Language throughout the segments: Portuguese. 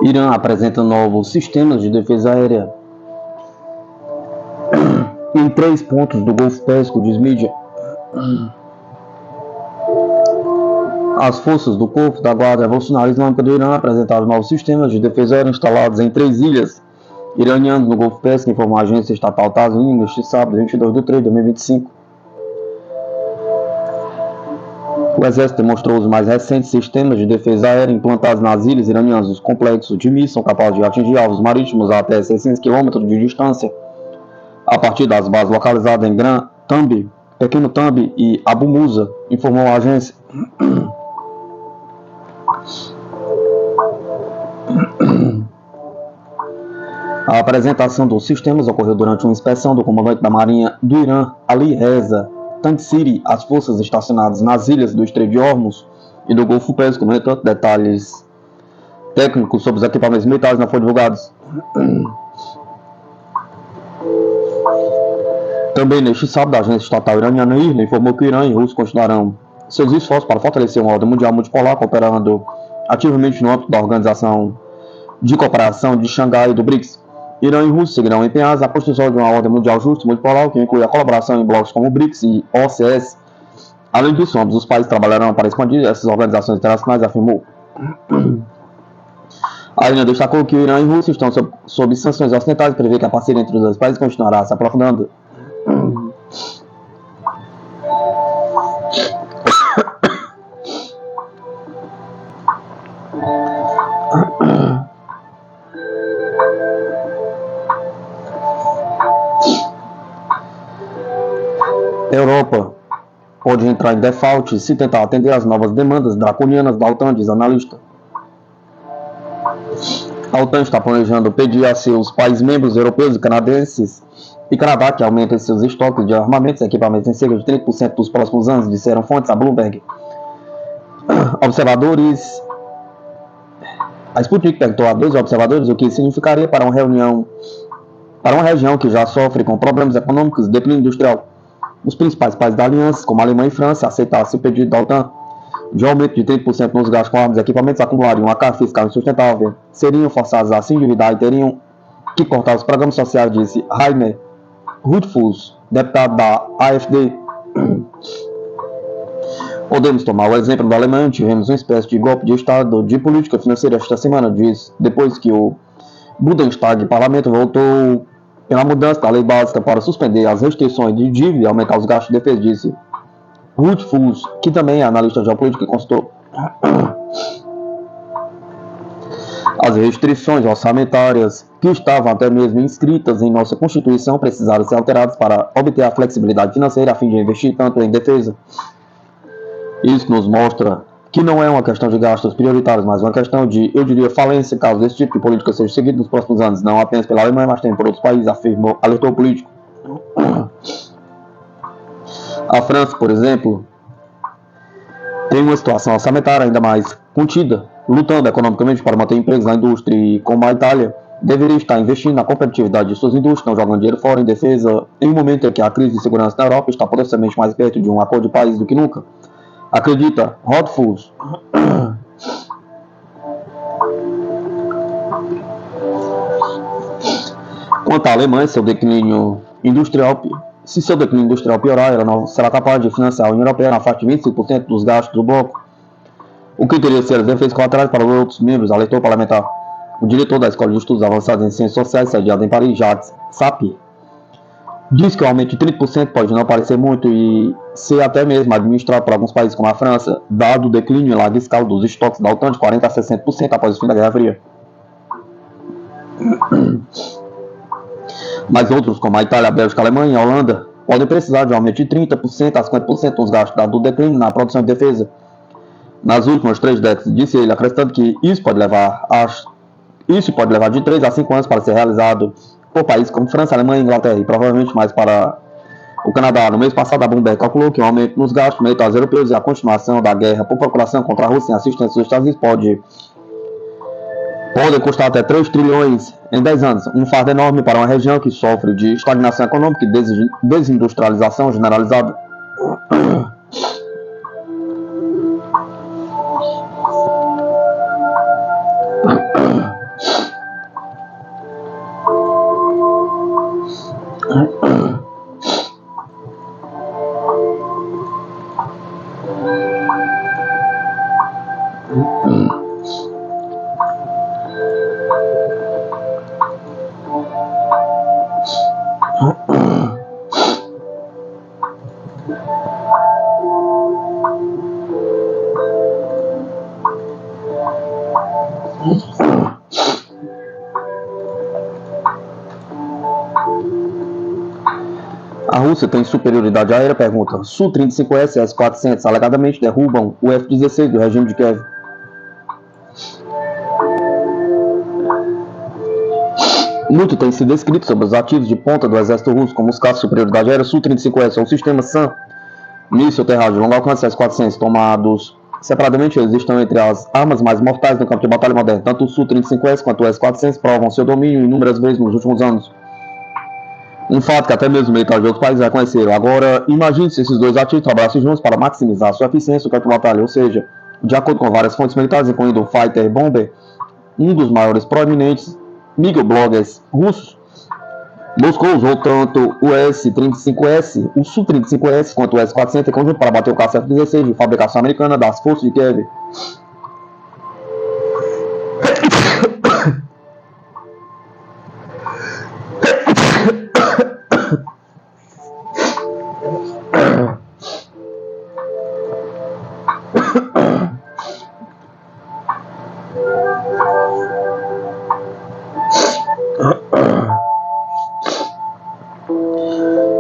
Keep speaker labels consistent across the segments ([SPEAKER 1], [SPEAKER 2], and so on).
[SPEAKER 1] Irã apresenta novos sistemas de defesa aérea em 3 pontos do Golfo Pérsico, diz mídia. As forças do Corpo da Guarda Revolucionária Islâmica do Irã apresentaram novos sistemas de defesa aérea instalados em 3 ilhas iranianas no Golfo Pérsico, informou a agência estatal Tasnim neste sábado, 22 de 3 de 2025. O exército demonstrou os mais recentes sistemas de defesa aérea implantados nas ilhas iranianas. Os complexos de mísseis são capazes de atingir alvos marítimos a até 600 km de distância, a partir das bases localizadas em Gran Tambi, Pequeno Tambi e Abu Musa, informou a agência. A apresentação dos sistemas ocorreu durante uma inspeção do comandante da Marinha do Irã, Ali Reza Tangsiri. As forças estacionadas nas ilhas do Estreito de Hormuz e do Golfo Pérsico. No entanto, detalhes técnicos sobre os equipamentos militares não foram divulgados. Também neste sábado, a agência estatal iraniana IRNA informou que o Irã e a Rússia continuarão seus esforços para fortalecer uma ordem mundial multipolar, cooperando ativamente no âmbito da Organização de Cooperação de Xangai e do BRICS. Irã e Rússia seguirão empenhados na construção de uma ordem mundial justa e multipolar, que inclui a colaboração em blocos como o BRICS e OCS. Além disso, ambos os países trabalharão para expandir essas organizações internacionais, afirmou. A Irã destacou que o Irã e a Rússia estão sob sanções ocidentais e prevê que a parceria entre os dois países continuará se aprofundando. Europa pode entrar em default se tentar atender às novas demandas draconianas da OTAN, diz analista. A OTAN está planejando pedir a seus países membros europeus e canadenses e Canadá que aumentem seus estoques de armamentos e equipamentos em cerca de 30% dos próximos anos, disseram fontes a Bloomberg. Observadores. A Sputnik perguntou a 2 observadores o que significaria para uma região que já sofre com problemas econômicos e declínio industrial. Os principais países da aliança, como a Alemanha e França, aceitassem o pedido da OTAN de aumento de 30% nos gastos com armas e equipamentos, acumulariam uma carga fiscal insustentável, seriam forçados a se endividar e teriam que cortar os programas sociais, disse Rainer Rutfuss, deputado da AfD. Podemos tomar o exemplo da Alemanha. Tivemos uma espécie de golpe de Estado de política financeira esta semana, diz, depois que o Bundestag, parlamento, votou pela mudança da lei básica para suspender as restrições de dívida e aumentar os gastos de defesa, disse Rutfuss, que também é analista geopolítico e consultor. As restrições orçamentárias que estavam até mesmo inscritas em nossa Constituição precisaram ser alteradas para obter a flexibilidade financeira a fim de investir tanto em defesa. Isso nos mostra que não é uma questão de gastos prioritários, mas uma questão de, eu diria, falência, caso esse tipo de política seja seguido nos próximos anos, não apenas pela Alemanha, mas também por outros países, afirmou, alertou o político. A França, por exemplo, tem uma situação orçamentária ainda mais contida, lutando economicamente para manter empregos na indústria e, como a Itália, deveria estar investindo na competitividade de suas indústrias, não jogando dinheiro fora em defesa, em um momento em que a crise de segurança na Europa está potencialmente mais perto de um acordo de país do que nunca. Acredita Rutfuss. Quanto à Alemanha, se seu declínio industrial piorar, ela não será capaz de financiar a União Europeia na faixa de 25% dos gastos do bloco, o que teria sido efeitos colaterais para os outros membros, alertou o parlamentar. O diretor da Escola de Estudos Avançados em Ciências Sociais, sediada em Paris, Jacques Sapir, diz que o aumento de 30% pode não parecer muito e ser até mesmo administrado por alguns países como a França, dado o declínio em larga escala dos estoques da OTAN de 40% a 60% após o fim da Guerra Fria. Mas outros, como a Itália, a Bélgica, a Alemanha e a Holanda, podem precisar de um aumento de 30% a 50% nos gastos, dado o declínio na produção de defesa. nas últimas 3 décadas, disse ele, acrescentando que isso pode levar de 3 a 5 anos para ser realizado por países como França, Alemanha, Inglaterra e provavelmente mais para o Canadá. No mês passado, a Bloomberg calculou que o aumento nos gastos militares europeus e a continuação da guerra por procuração contra a Rússia em assistência dos Estados Unidos podem custar até 3 trilhões em 10 anos, um fardo enorme para uma região que sofre de estagnação econômica e desindustrialização generalizada. A Rússia tem superioridade aérea? Pergunta. Su-35S e S-400 alegadamente derrubam o F-16 do regime de Kiev. Muito tem sido escrito sobre os ativos de ponta do exército russo, como os caças de superioridade aérea Su-35S ou o sistema SAM, míssil terrestre de longo alcance S-400, tomados separadamente. Eles estão entre as armas mais mortais no campo de batalha moderno. Tanto o Su-35S quanto o S-400 provam seu domínio inúmeras vezes nos últimos anos. Um fato que até mesmo militares de outros países reconheceram. Agora, imagine se esses dois ativos trabalhassem juntos para maximizar sua eficiência no campo de batalha, ou seja, de acordo com várias fontes militares, incluindo o Fighter Bomber, um dos maiores proeminentes microbloggers russos, Moscou usou tanto o S-35S, o Su-35S, quanto o S-400 em conjunto para bater o caça F-16 de fabricação americana das forças de Kiev.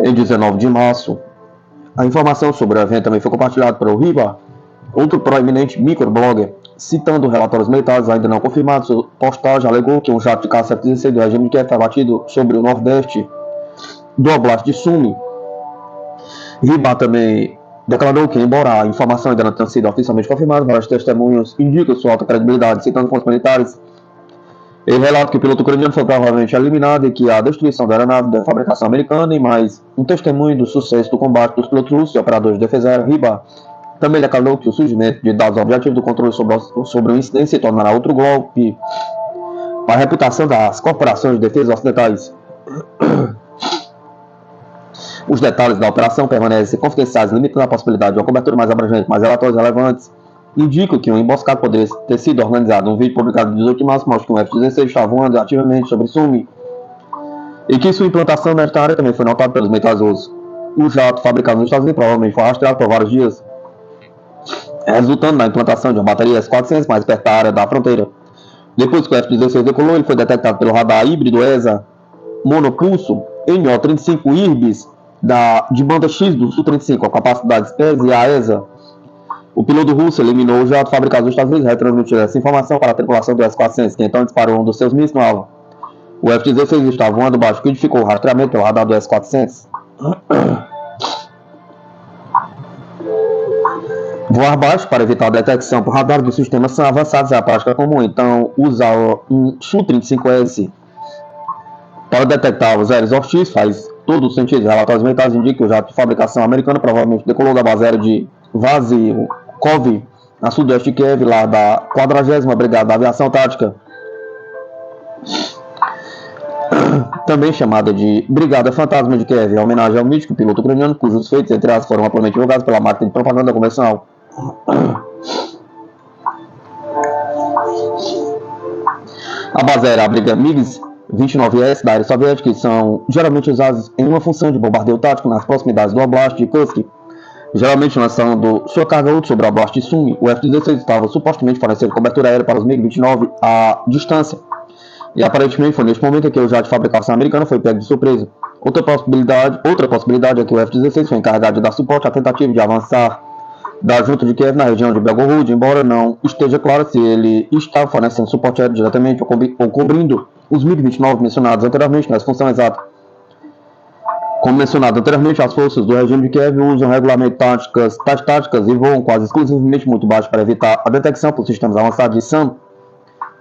[SPEAKER 1] Em 19 de março, a informação sobre o evento também foi compartilhada pelo Riba, outro proeminente microblogger, citando relatórios militares ainda não confirmados. Sua postagem alegou que um jato de caça F-16 do regime de Kiev foi abatido sobre o nordeste do Oblast de Sumy. Riba também declarou que, embora a informação ainda não tenha sido oficialmente confirmada, vários testemunhos indicam sua alta credibilidade, citando fontes militares. Ele relata que o piloto ucraniano foi provavelmente eliminado e que a destruição da aeronave da fabricação americana, e mais um testemunho do sucesso do combate dos pilotos russos e operadores de defesa aérea. Riba também declarou que o surgimento de dados objetivos do controle sobre o incidente se tornará outro golpe para a reputação das corporações de defesa ocidentais. Os detalhes da operação permanecem confidenciais, limitando a possibilidade de uma cobertura mais abrangente, mas relatórios relevantes indicam que um emboscado poderia ter sido organizado. Um vídeo publicado no 18 de março mostra que um F-16 está voando ativamente sobre Sumy e que sua implantação nesta área também foi notada pelos militares russos. O jato, fabricado nos Estados Unidos, provavelmente foi rastreado por vários dias, resultando na implantação de uma bateria S-400 mais perto da área da fronteira. Depois que o F-16 decolou, ele foi detectado pelo radar híbrido ESA monopulso NO-35 IRBIS de banda X do Su-35, com capacidades ESA e AESA. O piloto russo eliminou o jato fabricado nos Estados Unidos e retransmitiu essa informação para a tripulação do S-400, que então disparou um dos seus mísseis no alvo. O F-16 estava voando baixo, que edificou o rastreamento pelo radar do S-400. Voar baixo para evitar a detecção por radar dos sistemas são avançados, é a prática comum. Então, usar um Su-35S para detectar os aéreos hostis faz todo o sentido. Relatórios militares indicam que o jato de fabricação americana provavelmente decolou da base aérea de Vazikov, na sudoeste de Kiev, lá da 40ª Brigada da Aviação Tática, também chamada de Brigada Fantasma de Kiev, em homenagem ao mítico piloto ucraniano, cujos feitos, entre aspas, foram amplamente divulgados pela máquina de propaganda convencional. A base aérea abriga MiG-29S da área soviética, que são geralmente usados em uma função de bombardeio tático nas proximidades do Oblast de Kursk, geralmente lançando sua carga útil sobre o Oblast de Sumy. O F-16 estava supostamente fornecendo cobertura aérea para os MiG-29 à distância, e aparentemente foi neste momento que o jato de fabricação americana foi pego de surpresa. Outra possibilidade é que o F-16 foi encarregado de dar suporte à tentativa de avançar da junta de Kiev na região de Belgorod, embora não esteja claro se ele está fornecendo suporte aéreo diretamente ou cobrindo os MiG-29 mencionados anteriormente nessa função exata. Como mencionado anteriormente, as forças do regime de Kiev usam regularmente táticas e voam quase exclusivamente muito baixo para evitar a detecção por sistemas avançados de SAM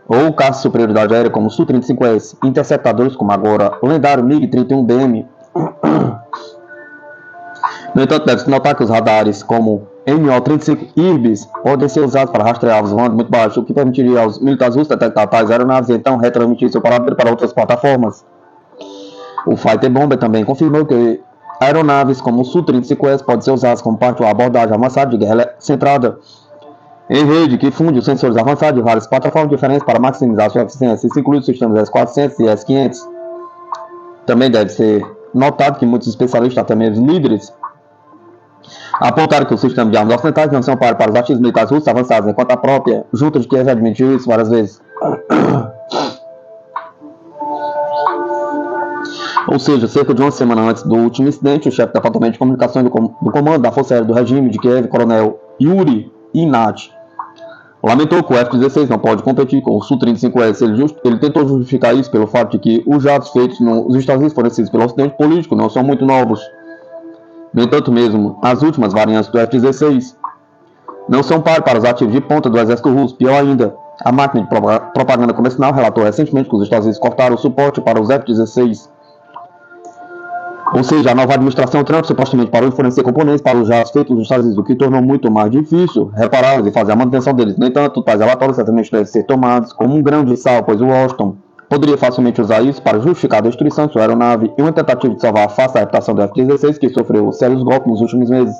[SPEAKER 1] ou caças de superioridade aérea como o Su-35S, interceptadores como agora o lendário MiG-31BM. No entanto, deve-se notar que os radares como MO-35 IRBIS podem ser usados para rastrear alvos voando muito baixo, o que permitiria aos militares russos detectar tais aeronaves e então retransmitir seu parámetro para outras plataformas. O Fighter Bomber também confirmou que aeronaves como o Su-35S podem ser usadas como parte da abordagem avançada de guerra centrada em rede, que funde os sensores avançados de várias plataformas diferentes para maximizar sua eficiência. Isso inclui os sistemas S-400 e S-500. Também deve ser notado que muitos especialistas, até mesmo líderes, apontaram que o sistema de armas ocidentais não são para os ativos militares russos avançados, enquanto a própria junta de Kiev admitiu isso várias vezes. Ou seja, cerca de uma semana antes do último incidente, o chefe do departamento de comunicações do comando da Força Aérea do Regime de Kiev, coronel Yuri Ignat, lamentou que o F-16 não pode competir com o Su-35S. Ele tentou justificar isso pelo fato de que os jatos feitos nos Estados Unidos fornecidos pelo Ocidente político não são muito novos. No entanto, mesmo as últimas variantes do F-16 não são para os ativos de ponta do exército russo. Pior ainda, a máquina de propaganda comercial relatou recentemente que os Estados Unidos cortaram o suporte para os F-16. Ou seja, a nova administração Trump supostamente parou de fornecer componentes para os jatos feitos nos Estados Unidos, o que tornou muito mais difícil repará-los e fazer a manutenção deles. No entanto, tais relatórios certamente devem ser tomados como um grão de sal, pois Washington poderia facilmente usar isso para justificar a destruição de sua aeronave e uma tentativa de salvar face à reputação do F-16, que sofreu sérios golpes nos últimos meses.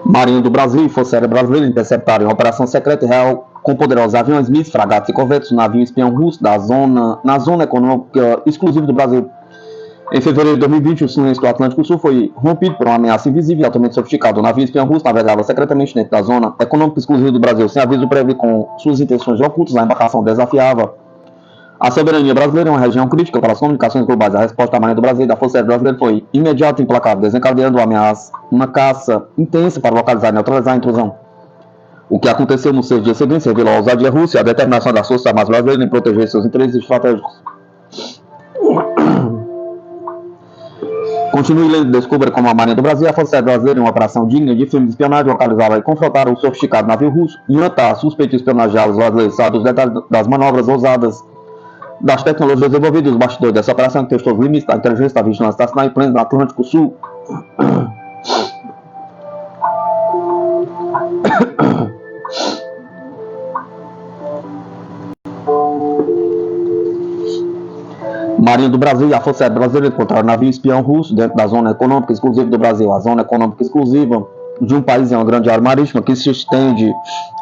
[SPEAKER 1] Marinha do Brasil e Força Aérea Brasileira interceptaram em uma operação secreta e real com poderosos aviões MiG, fragatas e corvetes, um navio espião russo na zona econômica exclusiva do Brasil. Em fevereiro de 2020, o silêncio do Atlântico Sul foi rompido por uma ameaça invisível e altamente sofisticada. O navio espião russo navegava secretamente dentro da zona econômica exclusiva do Brasil, sem aviso prévio, com suas intenções ocultas. A embarcação desafiava a soberania brasileira, é uma região crítica para as comunicações globais. A resposta da Marinha do Brasil e da Força Aérea Brasileira foi imediata e implacável, desencadeando uma caça intensa para localizar e neutralizar a intrusão. O que aconteceu nos 6 dias seguintes revelou a ousadia russa e a determinação das Forças Armadas brasileiras em proteger seus interesses estratégicos. Continue lendo e descubra como a Marinha do Brasil e a Força Aérea Brasileira, em uma operação digna de filme de espionagem, localizaram e confrontaram o sofisticado navio russo e um ataque suspeito de espionagem brasileiros. Sabe os detalhes das manobras ousadas, das tecnologias desenvolvidas, os bastidores dessa operação que testou os limites da inteligência da vigilância nacional e pleno no Atlântico Sul. Marinha do Brasil e a Força Aérea Brasileira encontraram navio espião russo dentro da zona econômica exclusiva do Brasil. A zona econômica exclusiva de um país é uma grande área marítima que se estende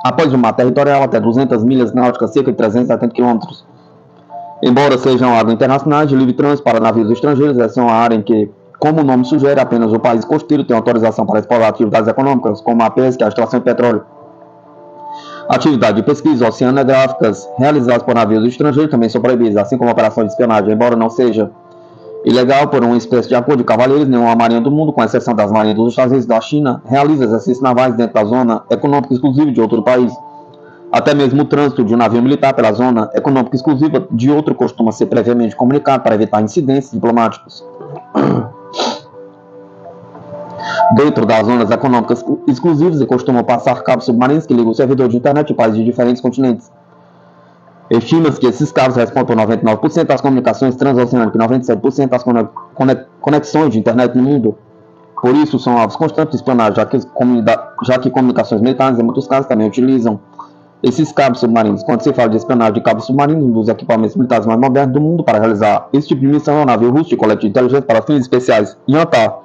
[SPEAKER 1] após o mar territorial até 200 milhas náuticas, cerca de 370 quilômetros. Embora sejam águas internacionais de livre trânsito para navios estrangeiros, essa é uma área em que, como o nome sugere, apenas o país costeiro tem autorização para explorar atividades econômicas, como a pesca e a extração de petróleo. Atividades de pesquisa oceanográficas realizadas por navios estrangeiros também são proibidas, assim como operações de espionagem, embora não seja ilegal por uma espécie de acordo de cavalheiros. Nenhuma marinha do mundo, com exceção das marinhas dos Estados Unidos e da China, realiza exercícios navais dentro da zona econômica exclusiva de outro país. Até mesmo o trânsito de um navio militar pela zona econômica exclusiva de outro costuma ser previamente comunicado para evitar incidentes diplomáticos. Dentro das zonas econômicas exclusivas, costumam passar cabos submarinos que ligam o servidor de internet de países de diferentes continentes. Estima-se que esses cabos respondem por 99% das comunicações transoceânicas e 97% das conexões de internet no mundo. Por isso, são alvos constantes de espionagem, já que comunicações militares, em muitos casos, também utilizam Esses cabos submarinos, quando se fala de espionagem de cabos submarinos, um dos equipamentos militares mais modernos do mundo para realizar esse tipo de missão é o navio russo de colete de inteligência para fins especiais Yantar,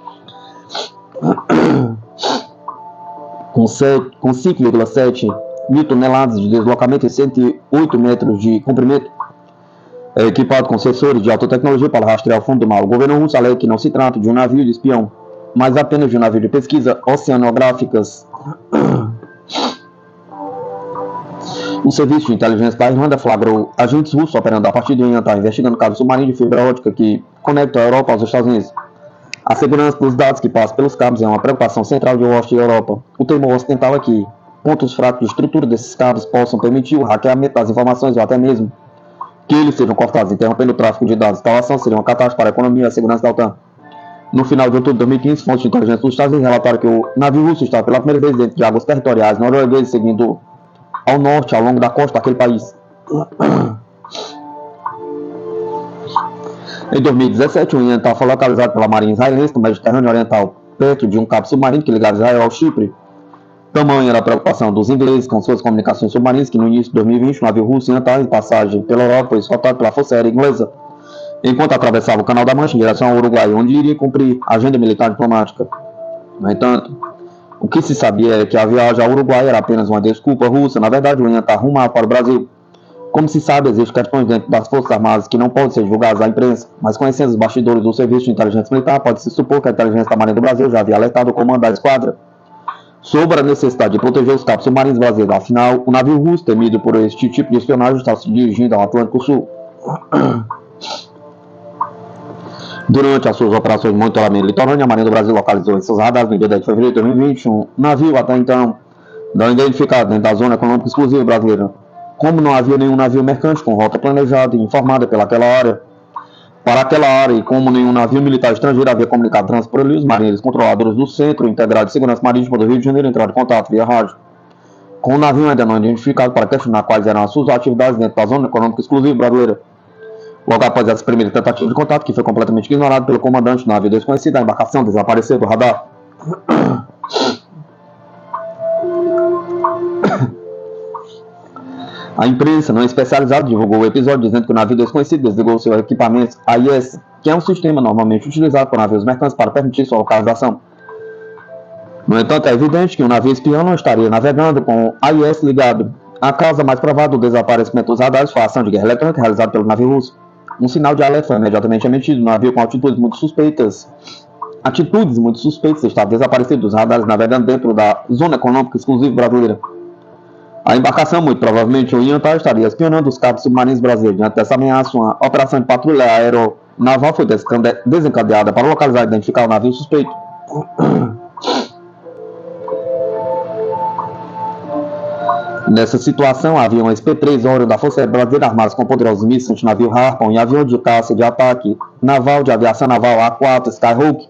[SPEAKER 1] com 5,7 mil toneladas de deslocamento e 108 metros de comprimento, é equipado com sensores de alta tecnologia para rastrear o fundo do mar. O governo russo alega que não se trata de um navio de espião, mas apenas de um navio de pesquisa oceanográficas. O serviço de inteligência da Irlanda flagrou agentes russos operando a partir de Yantar, investigando cabos submarinos de fibra ótica que conectam a Europa aos Estados Unidos. A segurança dos dados que passam pelos cabos é uma preocupação central de Washington e Europa. O temor ocidental é que pontos fracos de estrutura desses cabos possam permitir o hackeamento das informações ou até mesmo que eles sejam cortados, interrompendo o tráfego de dados. Tal ação seria uma catástrofe para a economia e a segurança da OTAN. No final de outubro de 2015, fontes de inteligência dos Estados Unidos relataram que o navio russo estava pela primeira vez dentro de águas territoriais norueguesas, seguindo ao norte, ao longo da costa daquele país. Em 2017, o Yantar foi localizado pela Marinha Israelense no Mediterrâneo Oriental, perto de um cabo submarino que ligava Israel ao Chipre. Tamanha era a preocupação dos ingleses com suas comunicações submarinas que no início de 2020 o navio russo Yantar, em passagem pela Europa, foi escoltado pela Força Aérea Inglesa, enquanto atravessava o Canal da Mancha em direção ao Uruguai, onde iria cumprir a agenda militar diplomática. No entanto, o que se sabia é que a viagem ao Uruguai era apenas uma desculpa russa. Na verdade, o Yantar rumava para o Brasil. Como se sabe, existem questões dentro das Forças Armadas que não podem ser divulgadas à imprensa, mas conhecendo os bastidores do Serviço de Inteligência Militar, pode-se supor que a inteligência da Marinha do Brasil já havia alertado o comando da esquadra sobre a necessidade de proteger os cabos submarinos brasileiros. Afinal, o navio russo, temido por este tipo de espionagem, estava se dirigindo ao Atlântico Sul. Durante as suas operações de monitoramento litorâneo, a Marinha do Brasil localizou em seus radares no dia 10 de fevereiro de 2020 um navio até então não identificado dentro da zona econômica exclusiva brasileira. Como não havia nenhum navio mercante com rota planejada e informada para aquela área, e como nenhum navio militar estrangeiro havia comunicado trânsito por ali, os marinheiros controladores do Centro Integrado de Segurança Marítima do Rio de Janeiro entraram em contato via rádio com o navio ainda não identificado para questionar quais eram as suas atividades dentro da zona econômica exclusiva brasileira. Logo após essa primeira tentativa de contato, que foi completamente ignorada pelo comandante do navio desconhecido, a embarcação desapareceu do radar. A imprensa não especializada divulgou o episódio dizendo que o navio desconhecido desligou seu equipamento AIS, que é um sistema normalmente utilizado por navios mercantes para permitir sua localização. No entanto, é evidente que um navio espião não estaria navegando com o AIS ligado. A causa mais provável do desaparecimento dos radares foi a ação de guerra eletrônica realizada pelo navio russo. Um sinal de alerta foi imediatamente emitido no navio com atitudes muito suspeitas estava desaparecido dos radares navegando dentro da zona econômica exclusiva brasileira. A embarcação, muito provavelmente o Yantar, estaria espionando os cabos submarinos brasileiros. Diante dessa ameaça, uma operação de patrulha aeronaval foi desencadeada para localizar e identificar o navio suspeito. Nessa situação, havia um SP-3 Orion da Força Aérea Brasileira armados com poderosos mísseis antinavio Harpoon e avião de caça de ataque naval de aviação naval A4 Skyhawk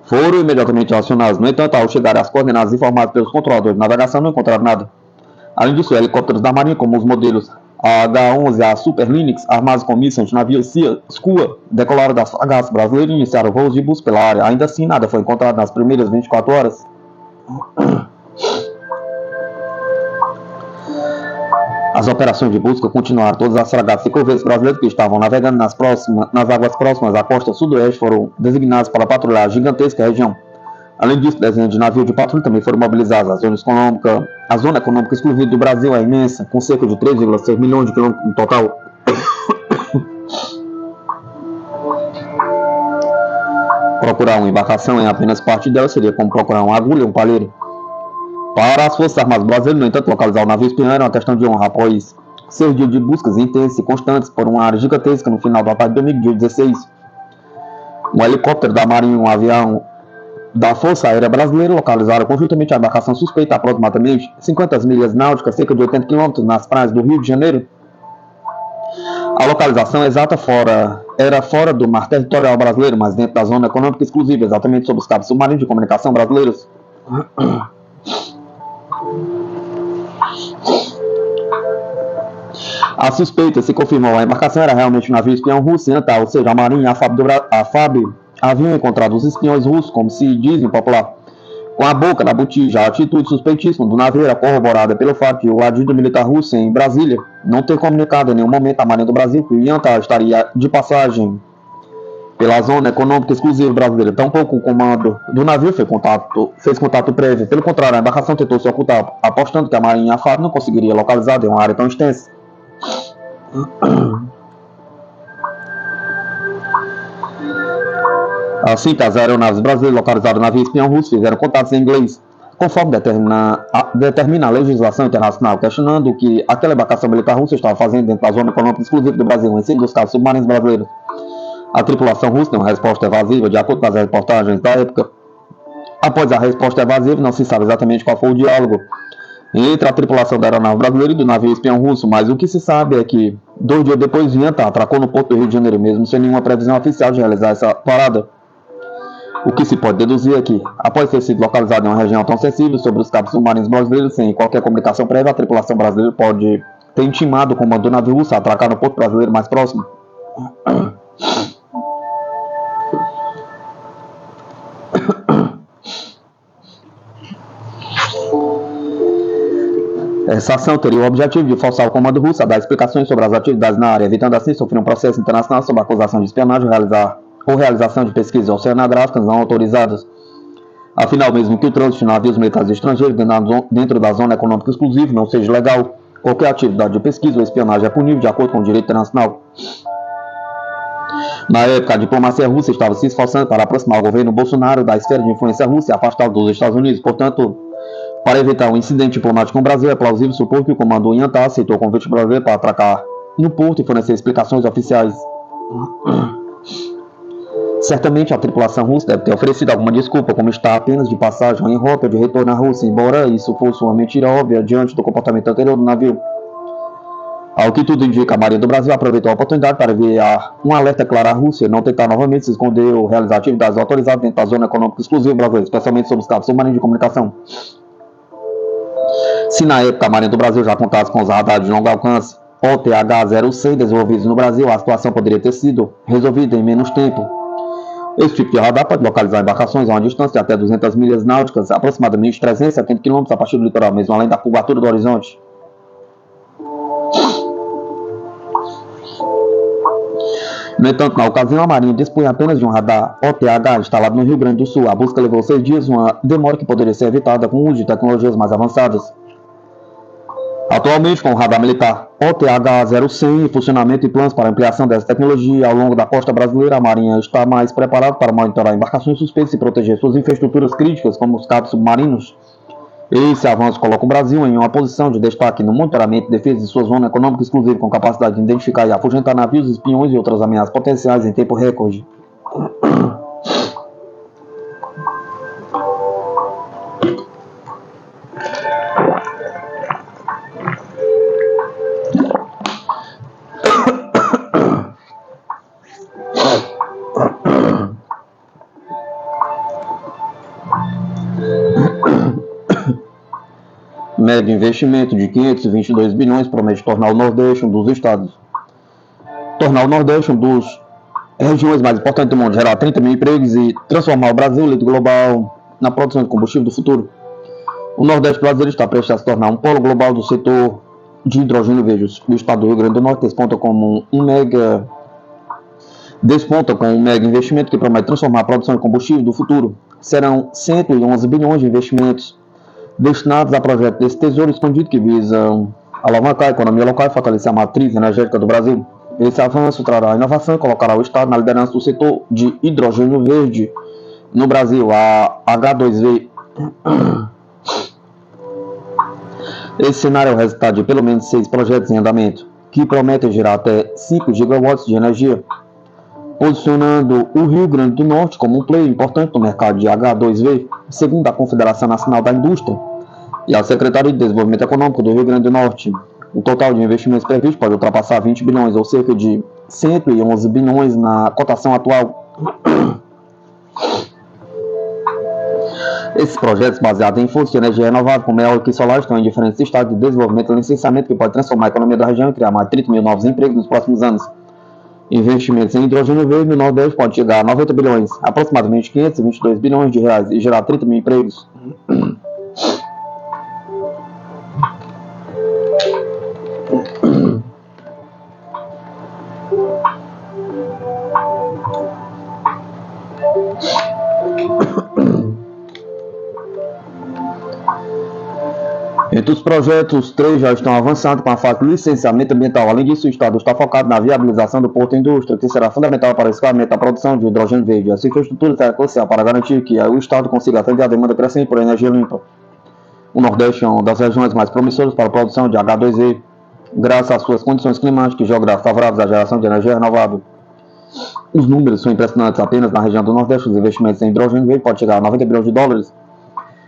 [SPEAKER 1] foram imediatamente acionados. No entanto, ao chegar às coordenadas informadas pelos controladores de navegação, não encontraram nada. Além disso, helicópteros da Marinha, como os modelos H-11 e a Super Lynx, armados com mísseis antinavio SCUA, decolaram das fragatas brasileiras e iniciaram voos de busca pela área. Ainda assim, nada foi encontrado nas primeiras 24 horas. As operações de busca continuaram. Todas as fragatas e corvettes brasileiras que estavam navegando nas águas próximas à costa sudoeste foram designadas para patrulhar a gigantesca região. Além disso, dezenas de navios de patrulha também foram mobilizados. A zona econômica exclusiva do Brasil é imensa, com cerca de 3,6 milhões de quilômetros no total. Procurar uma embarcação em apenas parte dela seria como procurar uma agulha ou um palheiro. Para as Forças Armadas brasileiras, no entanto, localizar o navio espião era uma questão de honra, após ser dia de buscas intensas e constantes por uma área gigantesca no final da tarde de domingo, dia 16. Um helicóptero da Marinha e um avião da Força Aérea Brasileira localizaram conjuntamente a embarcação suspeita a aproximadamente 50 milhas náuticas, cerca de 80 km nas praias do Rio de Janeiro. A localização exata era fora do mar territorial brasileiro, mas dentro da zona econômica exclusiva, exatamente sob os cabos submarinos de comunicação brasileiros. A suspeita se confirmou. A embarcação era realmente um navio espião russo, ou seja, a Marinha e a FAB haviam encontrado os espiões russos, como se diz em popular. Com a boca na botija, a atitude suspeitíssima do navio era corroborada pelo fato de o adido militar russo em Brasília não ter comunicado em nenhum momento à Marinha do Brasil que o Yantá estaria de passagem pela zona econômica exclusiva brasileira. Tampouco o comando do navio fez contato prévio. Pelo contrário, a embarcação tentou se ocultar, apostando que a Marinha e a FAB não conseguiria localizar em uma área tão extensa. Assim que as aeronaves brasileiras localizaram o navio espião russo fizeram contatos em inglês, conforme determina a legislação internacional, questionando o que aquela embarcação militar russa estava fazendo dentro da zona econômica exclusiva do Brasil, em cima dos carros submarinos brasileiros. A tripulação russa deu uma resposta evasiva, de acordo com as reportagens da época. Após a resposta evasiva, não se sabe exatamente qual foi o diálogo entre a tripulação da aeronave brasileira e do navio espião russo, mas o que se sabe é que 2 dias depois Yantá atracou no porto do Rio de Janeiro, mesmo sem nenhuma previsão oficial de realizar essa parada. O que se pode deduzir é que, após ter sido localizado em uma região tão sensível sobre os cabos submarinos brasileiros, sem qualquer comunicação prévia, a tripulação brasileira pode ter intimado o comando do navio russo a atracar no porto brasileiro mais próximo. Essa ação teria o objetivo de forçar o comando russo a dar explicações sobre as atividades na área, evitando assim sofrer um processo internacional sob acusação de espionagem ou realização de pesquisas oceanográficas não autorizadas. Afinal, mesmo que o trânsito de navios militares estrangeiros dentro da zona econômica exclusiva não seja legal, qualquer atividade de pesquisa ou espionagem é punível de acordo com o direito internacional. Na época, a diplomacia russa estava se esforçando para aproximar o governo Bolsonaro da esfera de influência russa e afastá-lo dos Estados Unidos. Portanto, para evitar um incidente diplomático com o Brasil, é plausível supor que o comando Yantá aceitou o convite brasileiro para atracar no porto e fornecer explicações oficiais. Certamente a tripulação russa deve ter oferecido alguma desculpa, como está apenas de passagem ou em rota de retorno à Rússia, embora isso fosse uma mentira óbvia diante do comportamento anterior do navio. Ao que tudo indica, a Marinha do Brasil aproveitou a oportunidade para enviar um alerta claro à Rússia, não tentar novamente se esconder ou realizar atividades autorizadas dentro da zona econômica exclusiva brasileira, especialmente sobre os cabos submarinos de comunicação. Se na época a Marinha do Brasil já contasse com os radares de longo alcance OTH-01 desenvolvidos no Brasil, a situação poderia ter sido resolvida em menos tempo. Esse tipo de radar pode localizar embarcações a uma distância de até 200 milhas náuticas, aproximadamente 370 km a partir do litoral, mesmo além da curvatura do horizonte. No entanto, na ocasião, a Marinha dispunha apenas de um radar OTH instalado no Rio Grande do Sul. A busca levou 6 dias, uma demora que poderia ser evitada com o uso de tecnologias mais avançadas. Atualmente, com o radar militar OTH-01 em funcionamento e planos para ampliação dessa tecnologia ao longo da costa brasileira, a Marinha está mais preparada para monitorar embarcações suspeitas e proteger suas infraestruturas críticas, como os cabos submarinos. Esse avanço coloca o Brasil em uma posição de destaque no monitoramento e defesa de sua zona econômica exclusiva, com capacidade de identificar e afugentar navios, espiões e outras ameaças potenciais em tempo recorde. Médio investimento de 522 bilhões promete tornar o Nordeste um dos estados. Tornar o Nordeste um dos regiões mais importantes do mundo, gerar 30 mil empregos e transformar o Brasil, líder global, na produção de combustível do futuro. O Nordeste brasileiro está prestes a se tornar um polo global do setor de hidrogênio verde. O estado do Rio Grande do Norte desponta com um mega investimento que promete transformar a produção de combustível do futuro. Serão 111 bilhões de investimentos destinados a projetos desse tesouro escondido que visam alavancar a economia local e fortalecer a matriz energética do Brasil. Esse avanço trará inovação e colocará o Estado na liderança do setor de hidrogênio verde no Brasil, a H2V. Esse cenário é o resultado de pelo menos 6 projetos em andamento, que prometem gerar até 5 gigawatts de energia, posicionando o Rio Grande do Norte como um player importante no mercado de H2V, segundo a Confederação Nacional da Indústria e a Secretaria de Desenvolvimento Econômico do Rio Grande do Norte. O total de investimentos previstos pode ultrapassar 20 bilhões, ou cerca de 111 bilhões na cotação atual. Esses projetos baseados em fontes de energia renovável, como eólica e solar, estão em diferentes estados de desenvolvimento e licenciamento que pode transformar a economia da região e criar mais de 30 mil novos empregos nos próximos anos. Investimentos em hidrogênio verde no Nordeste pode chegar a 90 bilhões, aproximadamente 522 bilhões de reais, e gerar 30 mil empregos. Entre os projetos, 3 já estão avançando com a fase de licenciamento ambiental. Além disso, o Estado está focado na viabilização do porto indústria, que será fundamental para o escoamento da produção de hidrogênio verde. Essa infraestrutura será crucial para garantir que o Estado consiga atender a demanda crescente por energia limpa. O Nordeste é uma das regiões mais promissoras para a produção de H2E, graças às suas condições climáticas e geográficas favoráveis à geração de energia renovável. Os números são impressionantes. Apenas na região do Nordeste, os investimentos em hidrogênio verde podem chegar a 90 bilhões de dólares.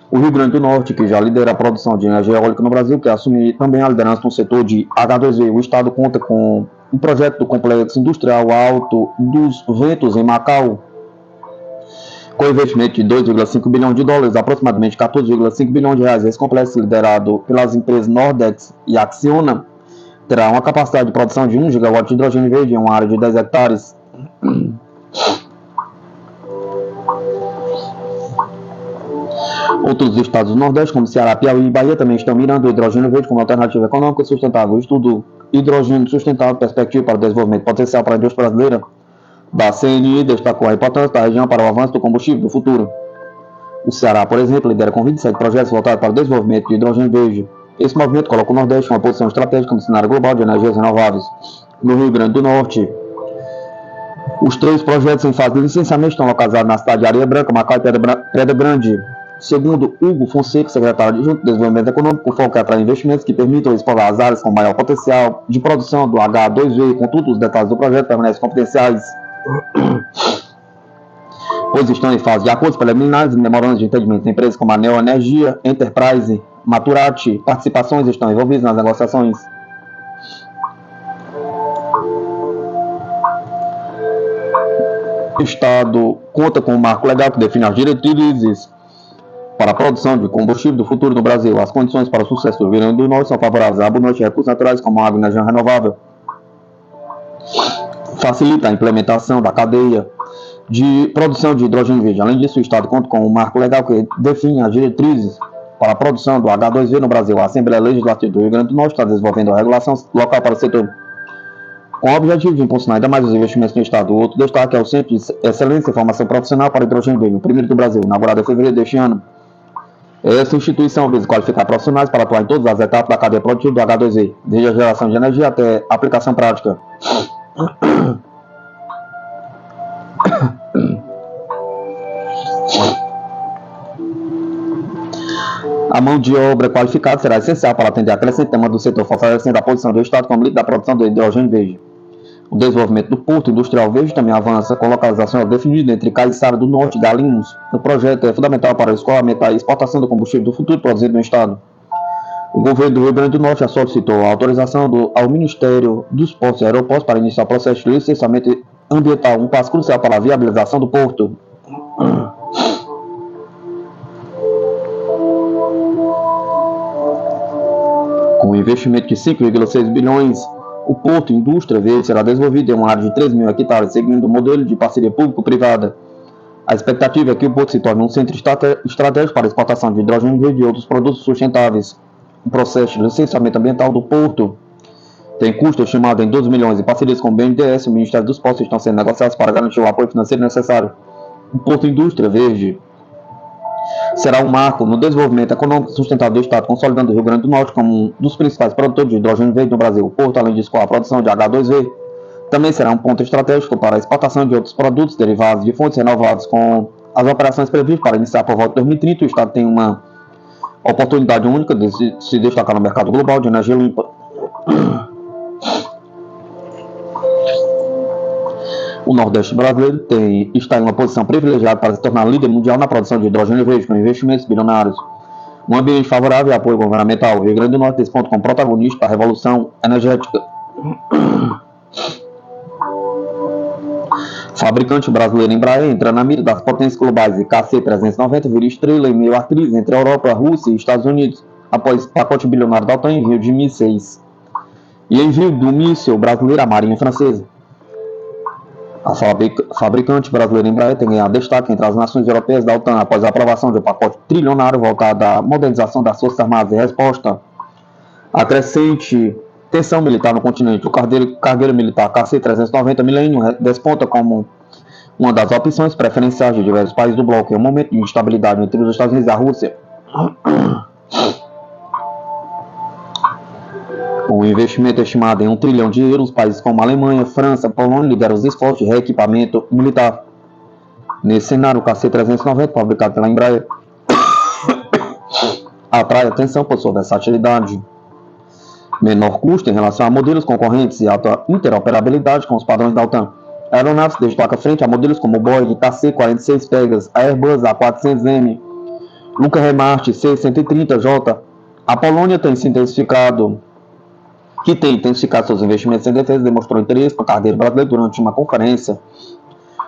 [SPEAKER 1] O Rio Grande do Norte, que já lidera a produção de energia eólica no Brasil, quer assumir também a liderança no setor de H2E. O Estado conta com um projeto do Complexo Industrial Alto dos Ventos em Macau, com investimento de 2,5 bilhões de dólares, aproximadamente 14,5 bilhões de reais. Esse complexo, liderado pelas empresas Nordex e Acciona, terá uma capacidade de produção de 1 gigawatt de hidrogênio verde em uma área de 10 hectares. Outros estados do Nordeste, como Ceará, Piauí e Bahia, também estão mirando o hidrogênio verde como alternativa econômica e sustentável. O estudo Hidrogênio Sustentável, Perspectiva para o Desenvolvimento Potencial para a Indústria Brasileira, da CNI, destacou a importância da região para o avanço do combustível do futuro. O Ceará, por exemplo, lidera com 27 projetos voltados para o desenvolvimento de hidrogênio verde. Esse movimento coloca o Nordeste em uma posição estratégica no cenário global de energias renováveis. No Rio Grande do Norte, os 3 projetos em fase de licenciamento estão localizados na cidade de Areia Branca, Macau e Pedra Grande. Segundo Hugo Fonseca, secretário adjunto de Desenvolvimento Econômico, o foco é atrair investimentos que permitam explorar as áreas com maior potencial de produção do H2V. Contudo, os detalhes do projeto permanecem confidenciais, pois estão em fase de acordos preliminares e memorandos de entendimento. Empresas como a Neoenergia, Enterprise, Maturati, participações estão envolvidas nas negociações. O Estado conta com um marco legal que define as diretrizes para a produção de combustível do futuro no Brasil. As condições para o sucesso do Rio Grande do Norte são favoráveis à abundância de recursos naturais como água e energia renovável. Facilita a implementação da cadeia de produção de hidrogênio verde. Além disso, o Estado conta com um marco legal que define as diretrizes para a produção do H2V no Brasil. A Assembleia Legislativa do Rio Grande do Norte está desenvolvendo a regulação local para o setor, com o objetivo de impulsionar ainda mais os investimentos no Estado. O outro destaque é o Centro de Excelência e Formação Profissional para Hidrogênio Verde, o primeiro do Brasil, inaugurado em fevereiro deste ano. Essa instituição visa qualificar profissionais para atuar em todas as etapas da cadeia produtiva do H2V, desde a geração de energia até a aplicação prática. A mão de obra qualificada será essencial para atender a crescente demanda do setor, fortalecendo a posição do Estado como líder da produção do hidrogênio verde. O desenvolvimento do Porto Industrial Verde também avança, com localização definida entre Caiçara do Norte e Galinhos. O projeto é fundamental para o escoamento e exportação do combustível do futuro produzido no Estado. O governo do Rio Grande do Norte já solicitou a autorização ao Ministério dos Portos e Aeroportos para iniciar o processo de licenciamento ambiental, um passo crucial para a viabilização do porto. Com um investimento de 5,6 bilhões, o Porto Indústria Verde será desenvolvido em uma área de 3 mil hectares, seguindo o modelo de parceria público-privada. A expectativa é que o porto se torne um centro estratégico para a exportação de hidrogênio verde e outros produtos sustentáveis. O processo de licenciamento ambiental do porto tem custo estimado em 12 milhões e parcerias com o BNDES e o Ministério dos Portos estão sendo negociadas para garantir o apoio financeiro necessário. O Porto Indústria Verde será um marco no desenvolvimento econômico sustentável do Estado, consolidando o Rio Grande do Norte como um dos principais produtores de hidrogênio verde no Brasil. O porto, além disso, com a produção de H2V, também será um ponto estratégico para a exportação de outros produtos derivados de fontes renováveis. Com as operações previstas para iniciar por volta de 2030, o Estado tem uma oportunidade única de se destacar no mercado global de energia limpa. O Nordeste brasileiro está em uma posição privilegiada para se tornar líder mundial na produção de hidrogênio verde, com investimentos bilionários. Um ambiente favorável e apoio governamental. O Rio Grande do Norte desponta como protagonista da revolução energética. Fabricante brasileiro Embraer entra na mira das potências globais e KC-390 vira estrela em meio à crise entre a Europa, a Rússia e Estados Unidos, após pacote bilionário da OTAN envio de mísseis e envio do míssil brasileiro à Marinha Francesa. A fabricante brasileira Embraer tem ganhado destaque entre as nações europeias da OTAN após a aprovação de um pacote trilionário voltado à modernização das Forças Armadas em resposta à crescente tensão militar no continente. O cargueiro militar KC-390 Millennium desponta como uma das opções preferenciais de diversos países do bloco em um momento de instabilidade entre os Estados Unidos e a Rússia. Com um investimento estimado em 1 trilhão de euros, países como Alemanha, França, Polônia lideram os esforços de reequipamento militar. Nesse cenário, o KC-390, fabricado pela Embraer, atrai atenção por sua versatilidade, menor custo em relação a modelos concorrentes e alta interoperabilidade com os padrões da OTAN. A aeronave se destaca frente a modelos como o Boeing KC-46 Pegasus, a Airbus A400M, Lockheed C-130J. A Polônia tem intensificado seus investimentos em defesa e demonstrou interesse no cargueiro brasileiro durante uma conferência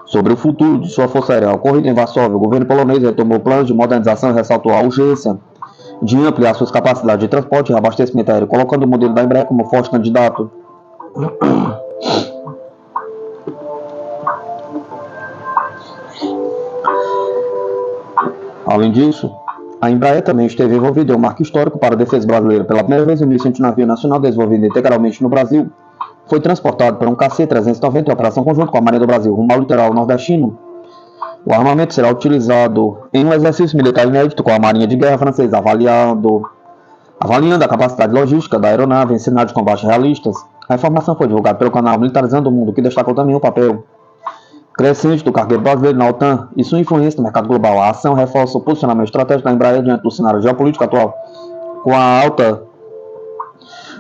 [SPEAKER 1] sobre o futuro de sua força aérea ocorrida em Varsóvia. O governo polonês retomou planos de modernização e ressaltou a urgência de ampliar suas capacidades de transporte e abastecimento aéreo, colocando o modelo da Embraer como forte candidato. Além disso, a Embraer também esteve envolvida em um marco histórico para a defesa brasileira. Pela primeira vez, um navio nacional desenvolvido integralmente no Brasil foi transportado por um KC-390 em operação conjunta com a Marinha do Brasil, rumo ao litoral nordestino. O armamento será utilizado em um exercício militar inédito com a Marinha de Guerra francesa, avaliando a capacidade logística da aeronave em cenários de combate realistas. A informação foi divulgada pelo canal Militarizando o Mundo, que destacou também o papel crescente do cargueiro brasileiro na OTAN e sua influência no mercado global. A ação reforça o posicionamento estratégico da Embraer diante do cenário geopolítico atual. Com a alta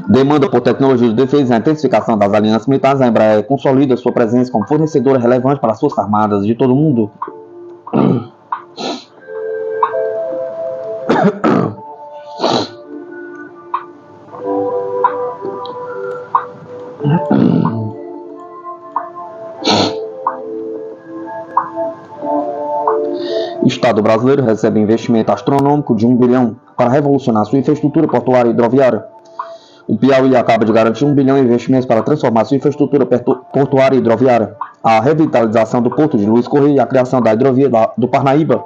[SPEAKER 1] demanda por tecnologia de defesa e a intensificação das alianças militares, a Embraer consolida sua presença como fornecedora relevante para as Forças Armadas de todo o mundo. O Estado brasileiro recebe investimento astronômico de 1 bilhão para revolucionar sua infraestrutura portuária e hidroviária. O Piauí acaba de garantir 1 bilhão em investimentos para transformar sua infraestrutura portuária e hidroviária. A revitalização do Porto de Luiz Correia e a criação da hidrovia do Parnaíba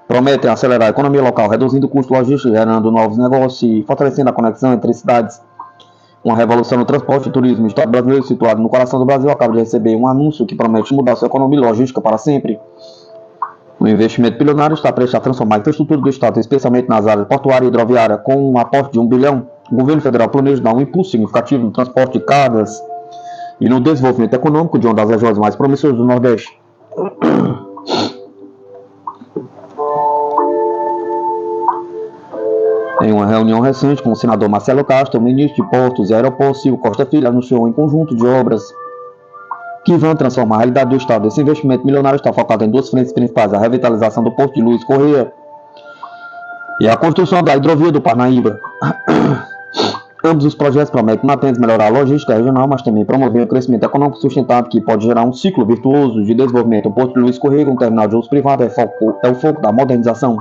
[SPEAKER 1] prometem acelerar a economia local, reduzindo o custo logístico, gerando novos negócios e fortalecendo a conexão entre cidades. Uma revolução no transporte e turismo. O Estado brasileiro, situado no coração do Brasil, acaba de receber um anúncio que promete mudar sua economia e logística para sempre. O investimento bilionário está prestes a transformar a infraestrutura do Estado, especialmente nas áreas portuária e hidroviária. Com um aporte de 1 bilhão, o governo federal planeja dar um impulso significativo no transporte de cargas e no desenvolvimento econômico de uma das regiões mais promissoras do Nordeste. Em uma reunião recente com o senador Marcelo Castro, o ministro de Portos e Aeroportos, Silvio Costa Filho, anunciou um conjunto de obras que vão transformar a realidade do Estado. Esse investimento milionário está focado em duas frentes principais: a revitalização do Porto de Luiz Correia e a construção da hidrovia do Parnaíba. Ambos os projetos prometem não apenas melhorar a logística regional, mas também promover o crescimento econômico sustentável que pode gerar um ciclo virtuoso de desenvolvimento. O Porto de Luiz Correia, um terminal de uso privado, é o foco da modernização.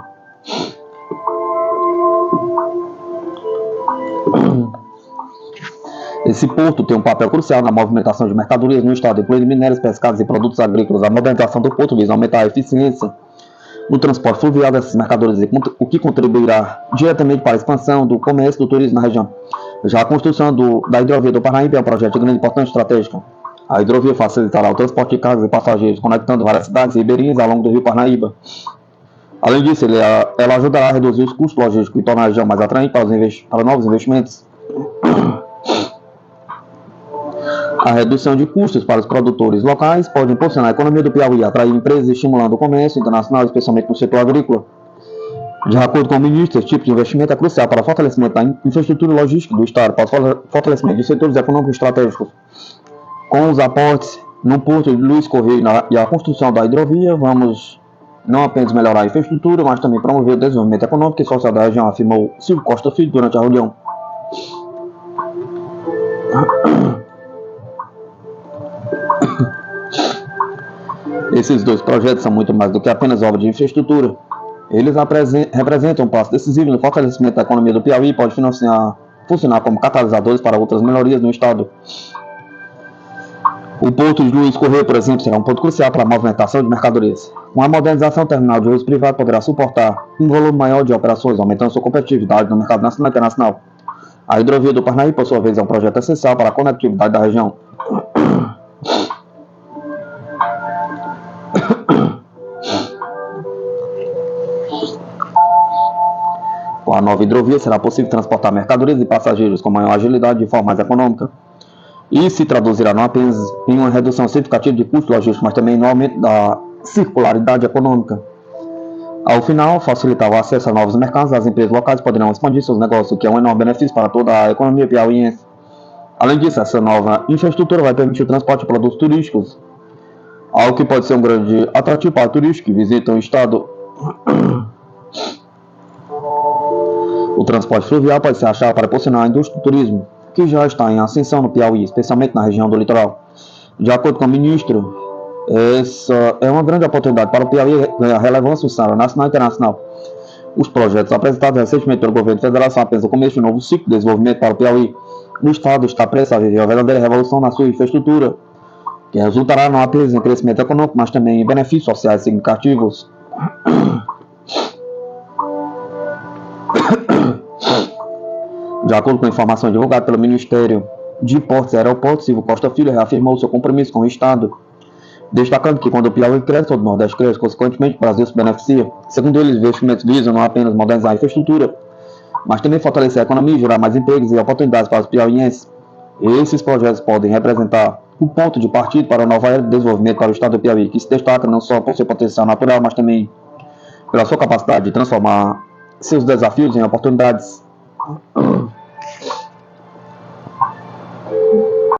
[SPEAKER 1] Esse porto tem um papel crucial na movimentação de mercadorias no estado, incluindo minérios, pescados e produtos agrícolas. A modernização do porto visa aumentar a eficiência no transporte fluvial dessas mercadorias, o que contribuirá diretamente para a expansão do comércio e do turismo na região. Já a construção da hidrovia do Parnaíba é um projeto de grande importância estratégica. A hidrovia facilitará o transporte de cargas e passageiros, conectando várias cidades ribeirinhas ao longo do rio Parnaíba. Além disso, ela ajudará a reduzir os custos logísticos e tornar a região mais atraente para novos investimentos. A redução de custos para os produtores locais pode impulsionar a economia do Piauí, atrair empresas e estimulando o comércio internacional, especialmente no setor agrícola. De acordo com o ministro, esse tipo de investimento é crucial para o fortalecimento da infraestrutura logística do Estado, para o fortalecimento de setores econômicos estratégicos. Com os aportes no Porto de Luiz Correia e a construção da hidrovia, vamos não apenas melhorar a infraestrutura, mas também promover o desenvolvimento econômico e social da região, afirmou Silvio Costa Filho durante a reunião. Esses dois projetos são muito mais do que apenas obras de infraestrutura. Eles representam um passo decisivo no fortalecimento da economia do Piauí e podem funcionar como catalisadores para outras melhorias no estado. O Porto de Luiz Correia, por exemplo, será um ponto crucial para a movimentação de mercadorias. Uma modernização terminal de uso privado poderá suportar um volume maior de operações, aumentando sua competitividade no mercado nacional e internacional. A hidrovia do Parnaíba, por sua vez, é um projeto essencial para a conectividade da região. Com a nova hidrovia, será possível transportar mercadorias e passageiros com maior agilidade e de forma mais econômica. E se traduzirá não apenas em uma redução significativa de custos logísticos, mas também no aumento da circularidade econômica. Ao final, facilitar o acesso a novos mercados, as empresas locais poderão expandir seus negócios, o que é um enorme benefício para toda a economia piauiense. Além disso, essa nova infraestrutura vai permitir o transporte de produtos turísticos, algo que pode ser um grande atrativo para turistas que visitam o estado. O transporte fluvial pode ser achado para proporcionar a indústria do turismo, que já está em ascensão no Piauí, especialmente na região do litoral. De acordo com o ministro, essa é uma grande oportunidade para o Piauí ganhar relevância no cenário nacional e internacional. Os projetos apresentados recentemente pelo governo federal são apenas o começo de um novo ciclo de desenvolvimento para o Piauí. O estado está prestes a viver uma verdadeira revolução na sua infraestrutura, que resultará não apenas em crescimento econômico, mas também em benefícios sociais significativos. De acordo com informações divulgadas pelo Ministério de Portos e Aeroportos, Silvio Costa Filho reafirmou seu compromisso com o Estado, destacando que quando o Piauí cresce, todo o Nordeste cresce, consequentemente o Brasil se beneficia. Segundo ele, os investimentos visam não apenas modernizar a infraestrutura, mas também fortalecer a economia, gerar mais empregos e oportunidades para os piauienses. Esses projetos podem representar um ponto de partida para a nova era de desenvolvimento para o Estado do Piauí, que se destaca não só por seu potencial natural, mas também pela sua capacidade de transformar seus desafios em oportunidades.